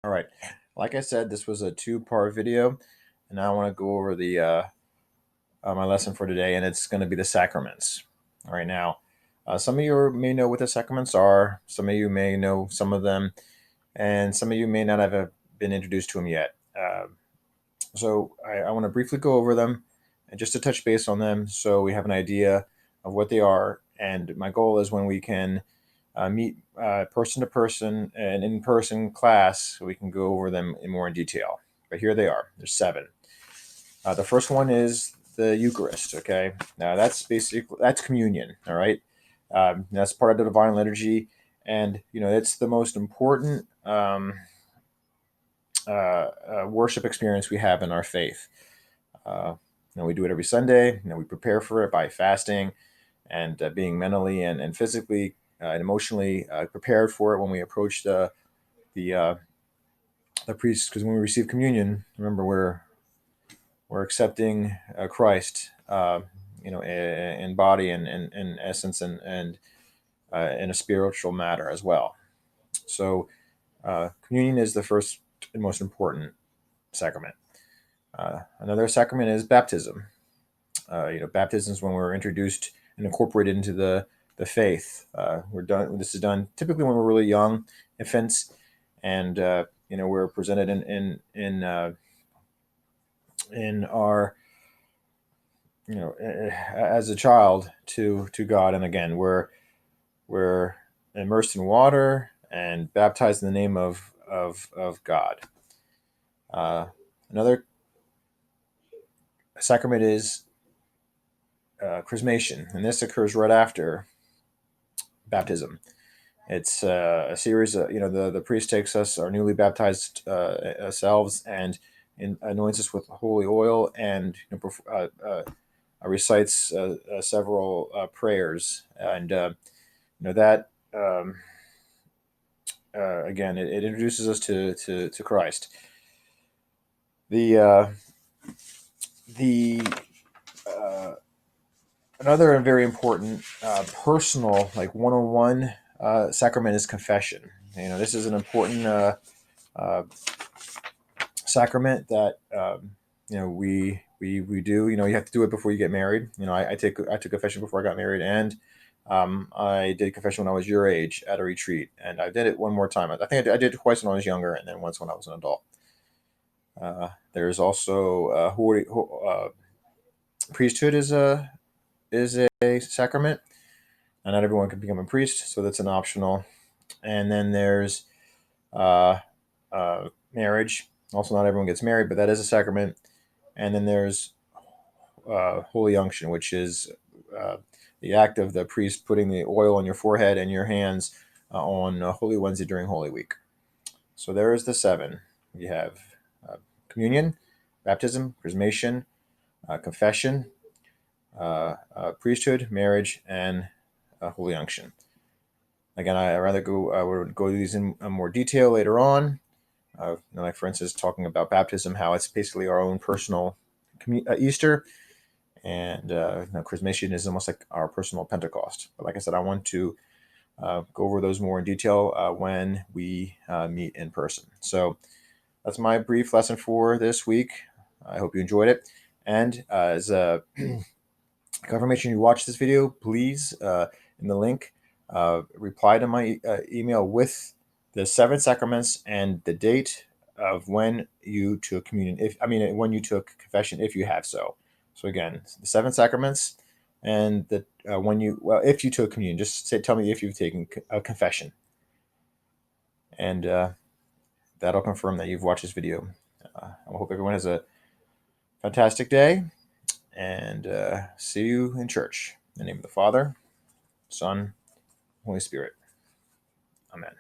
All right. Like I said, this was a two-part video, and now I want to go over the my lesson for today, and it's going to be the sacraments. All right. Now, some of you may know what the sacraments are. Some of you may know some of them, and some of you may not have been introduced to them yet. So I want to briefly go over them, and just to touch base on them, so we have an idea of what they are. And my goal is when we can meet person to person and in person class, so we can go over them in more in detail. But here they are. There's seven. The first one is the Eucharist. Okay, now that's communion. All right, that's part of the divine liturgy, and it's the most important worship experience we have in our faith. Uh, we do it every Sunday. We prepare for it by fasting and being mentally and physically and emotionally prepared for it when we approach the uh, the priest. Because when we receive communion, remember we're accepting Christ, in body and in essence and in a spiritual matter as well. So communion is the first and most important sacrament. Another sacrament is baptism. Baptism is when we're introduced and incorporated into the faith. We're done. This is done typically when we're really young, infants, and we're presented in our as a child to God, and again we're immersed in water and baptized in the name of God. Uh, Another sacrament is chrismation, and this occurs right after baptism. It's a series of, the priest takes us, our newly baptized selves, and anoints us with holy oil, and recites several prayers. And, that, again, it introduces us to Christ. The, the Another very important personal, like one-on-one sacrament is confession. This is an important uh, sacrament that we do. You have to do it before you get married. I took confession before I got married, and I did confession when I was your age at a retreat, and I did it one more time. I think I did it twice when I was younger, and then once when I was an adult. There's also priesthood is a sacrament, and not everyone can become a priest, so that's an optional. And then there's uh, marriage. Also, not everyone gets married, but that is a sacrament. And then there's holy unction, which is uh, the act of the priest putting the oil on your forehead and your hands on Holy Wednesday during Holy Week. So there is the seven. You have communion, baptism, chrismation, confession, priesthood, marriage, and holy unction. Again, I would go through these in more detail later on. Like for instance, talking about baptism, how it's basically our own personal Easter, and chrismation is almost like our personal Pentecost. But like I said, I want to go over those more in detail when we meet in person. So that's my brief lesson for this week. I hope you enjoyed it. And as a confirmation you watched this video, please, in the link, reply to my email with the seven sacraments and the date of when you took communion. When you took confession, if you have so. So again, the seven sacraments, and the if you took communion, just tell me if you've taken a confession, and that'll confirm that you've watched this video. I hope everyone has a fantastic day, and see you in church. In the name of the Father, Son, Holy Spirit. Amen.